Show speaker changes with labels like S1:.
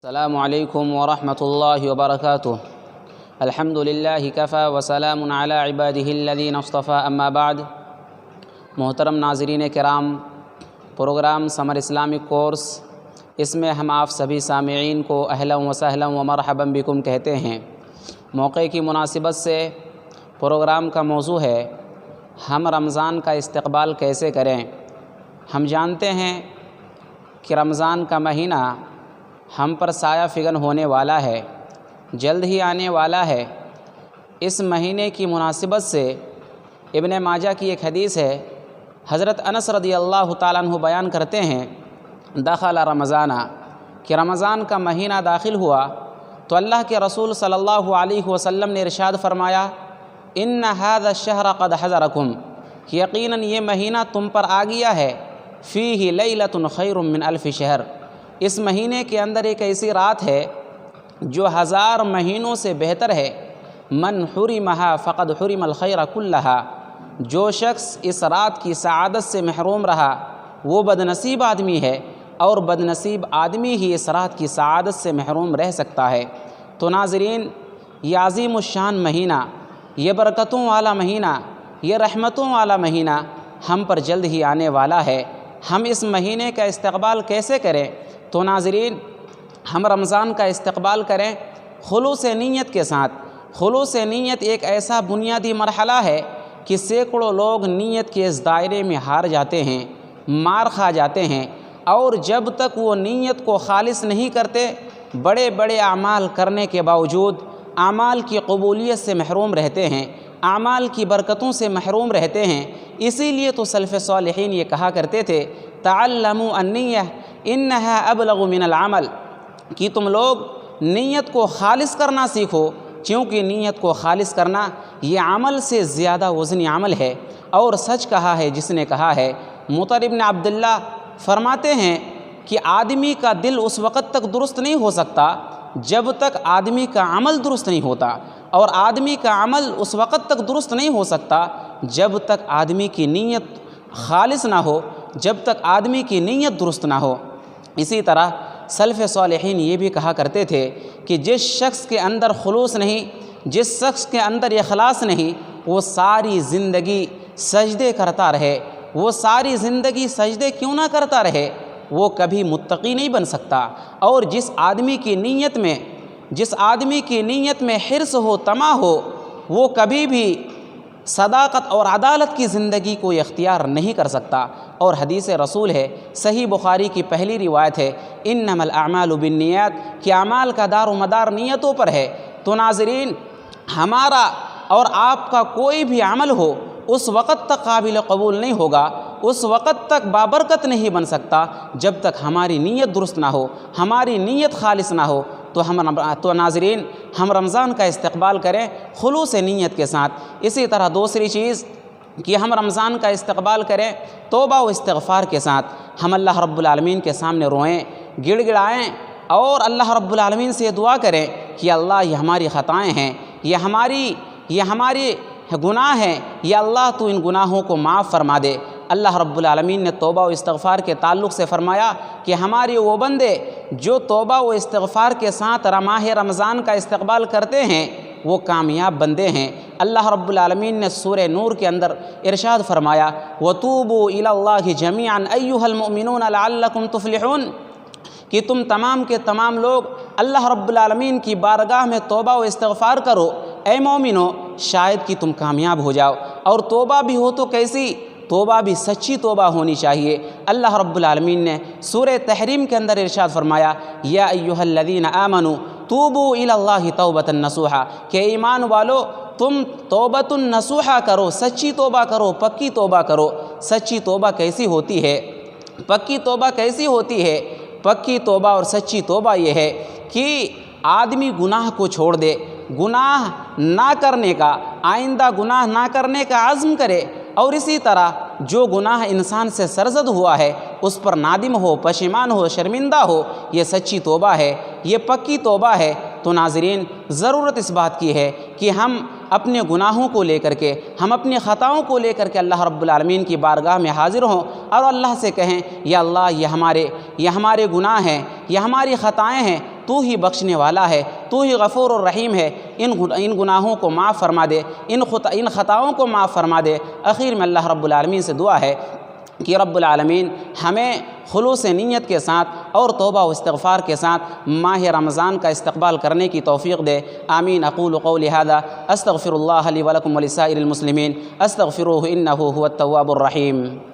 S1: السلام علیکم ورحمۃ اللہ وبرکاتہ۔ الحمد للہ کفی وسلام علی عبادہ الذین اصطفی، اما بعد۔ محترم ناظرین کرام، پروگرام سمر اسلامک کورس، اس میں ہم آپ سبھی سامعین کو اہلا و سہلا و مرحبا بکم کہتے ہیں۔ موقع کی مناسبت سے پروگرام کا موضوع ہے ہم رمضان کا استقبال کیسے کریں۔ ہم جانتے ہیں کہ رمضان کا مہینہ ہم پر سایہ فگن ہونے والا ہے، جلد ہی آنے والا ہے۔ اس مہینے کی مناسبت سے ابن ماجہ کی ایک حدیث ہے، حضرت انس رضی اللہ تعالیٰ عنہ بیان کرتے ہیں دخل رمضان، کہ رمضان کا مہینہ داخل ہوا تو اللہ کے رسول صلی اللہ علیہ وسلم نے ارشاد فرمایا ان ھذا الشہر قد حضرکم، کہ یقیناً یہ مہینہ تم پر آ گیا ہے، فیہ لیلۃ خیر من الف شہر، اس مہینے کے اندر ایک ایسی رات ہے جو 1000 مہینوں سے بہتر ہے۔ من حرمھا فقد حرم الخیر کلھا، جو شخص اس رات کی سعادت سے محروم رہا وہ بدنصیب آدمی ہے، اور بدنصیب آدمی ہی اس رات کی سعادت سے محروم رہ سکتا ہے۔ تو ناظرین، یہ عظیم الشان مہینہ، یہ برکتوں والا مہینہ، یہ رحمتوں والا مہینہ ہم پر جلد ہی آنے والا ہے۔ ہم اس مہینے کا استقبال کیسے کریں؟ تو ناظرین، ہم رمضان کا استقبال کریں خلوص نیت کے ساتھ۔ خلوص نیت ایک ایسا بنیادی مرحلہ ہے کہ سینکڑوں لوگ نیت کے اس دائرے میں ہار جاتے ہیں، مار کھا جاتے ہیں، اور جب تک وہ نیت کو خالص نہیں کرتے، بڑے بڑے اعمال کرنے کے باوجود اعمال کی قبولیت سے محروم رہتے ہیں، اعمال کی برکتوں سے محروم رہتے ہیں۔ اسی لیے تو سلف صالحین یہ کہا کرتے تھے تعلموا النیہ انہا ابلغ من العمل، کہ تم لوگ نیت کو خالص کرنا سیکھو، کیونکہ نیت کو خالص کرنا یہ عمل سے زیادہ وزنی عمل ہے۔ اور سچ کہا ہے جس نے کہا ہے۔ مطر بن عبداللہ فرماتے ہیں کہ آدمی کا دل اس وقت تک درست نہیں ہو سکتا جب تک آدمی کا عمل درست نہیں ہوتا، اور آدمی کا عمل اس وقت تک درست نہیں ہو سکتا جب تک آدمی کی نیت خالص نہ ہو، جب تک آدمی کی نیت درست نہ ہو۔ اسی طرح سلف صالحین یہ بھی کہا کرتے تھے کہ جس شخص کے اندر خلوص نہیں، جس شخص کے اندر اخلاص نہیں، وہ ساری زندگی سجدے کرتا رہے، وہ ساری زندگی سجدے کیوں نہ کرتا رہے، وہ کبھی متقی نہیں بن سکتا۔ اور جس آدمی کی نیت میں حرص ہو، طمع ہو، وہ کبھی بھی صداقت اور عدالت کی زندگی کو اختیار نہیں کر سکتا۔ اور حدیث رسول ہے، صحیح بخاری کی پہلی روایت ہے، انما الاعمال بالنیات، کہ اعمال کا دار و مدار نیتوں پر ہے۔ تو ناظرین، ہمارا اور آپ کا کوئی بھی عمل ہو اس وقت تک قابل قبول نہیں ہوگا، اس وقت تک بابرکت نہیں بن سکتا جب تک ہماری نیت درست نہ ہو، ہماری نیت خالص نہ ہو۔ تو ناظرین، ہم رمضان کا استقبال کریں خلوص نیت کے ساتھ۔ اسی طرح دوسری چیز کہ ہم رمضان کا استقبال کریں توبہ و استغفار کے ساتھ۔ ہم اللہ رب العالمین کے سامنے روئیں، گڑ گڑائیں، اور اللہ رب العالمین سے دعا کریں کہ اللہ یہ ہماری خطائیں ہیں، یہ ہماری گناہ ہیں، یا اللہ تو ان گناہوں کو معاف فرما دے۔ اللہ رب العالمین نے توبہ و استغفار کے تعلق سے فرمایا کہ ہمارے وہ بندے جو توبہ و استغفار کے ساتھ ماہ رمضان کا استقبال کرتے ہیں وہ کامیاب بندے ہیں۔ اللہ رب العالمین نے سورہ نور کے اندر ارشاد فرمایا وَتُوبُوا إِلَى اللَّهِ جَمِيعًا أَيُّهَا الْمُؤْمِنُونَ لَعَلَّكُمْ تُفْلِحُونَ، کہ تم تمام کے تمام لوگ اللہ رب العالمین کی بارگاہ میں توبہ و استغفار کرو، اے مومنو، شاید کہ تم کامیاب ہو جاؤ۔ اور توبہ بھی ہو تو کیسی؟ توبہ بھی سچی توبہ ہونی چاہیے۔ اللہ رب العالمین نے سورہ تحریم کے اندر ارشاد فرمایا یا ایھا الذین آمنوا توبوا الی اللہ توبۃ نصوحا، کہ ایمان والو تم توبۃ نصوحا کرو، سچی توبہ کرو، پکی توبہ کرو۔ سچی توبہ کیسی ہوتی ہے؟ پکی توبہ کیسی ہوتی ہے؟ پکی توبہ اور سچی توبہ یہ ہے کہ آدمی گناہ کو چھوڑ دے، گناہ نہ کرنے کا، آئندہ گناہ نہ کرنے کا عزم کرے، اور اسی طرح جو گناہ انسان سے سرزد ہوا ہے اس پر نادم ہو، پشیمان ہو، شرمندہ ہو، یہ سچی توبہ ہے، یہ پکی توبہ ہے۔ تو ناظرین، ضرورت اس بات کی ہے کہ ہم اپنے گناہوں کو لے کر کے، ہم اپنی خطاؤں کو لے کر کے اللہ رب العالمین کی بارگاہ میں حاضر ہوں اور اللہ سے کہیں یا اللہ یہ ہمارے گناہ ہیں، یہ ہماری خطائیں ہیں، تو ہی بخشنے والا ہے، تو ہی غفور الرحیم ہے، ان گناہوں کو معاف فرما دے، ان خطاؤں کو معاف فرما دے۔ آخر میں اللہ رب العالمین سے دعا ہے کہ رب العالمین ہمیں خلوص نیت کے ساتھ اور توبہ و استغفار کے ساتھ ماہ رمضان کا استقبال کرنے کی توفیق دے۔ آمین۔ اقول قولی ھذا استغفر اللہ لی ولکم ولسائر المسلمین استغفروہ انہ ھو التواب الرحیم۔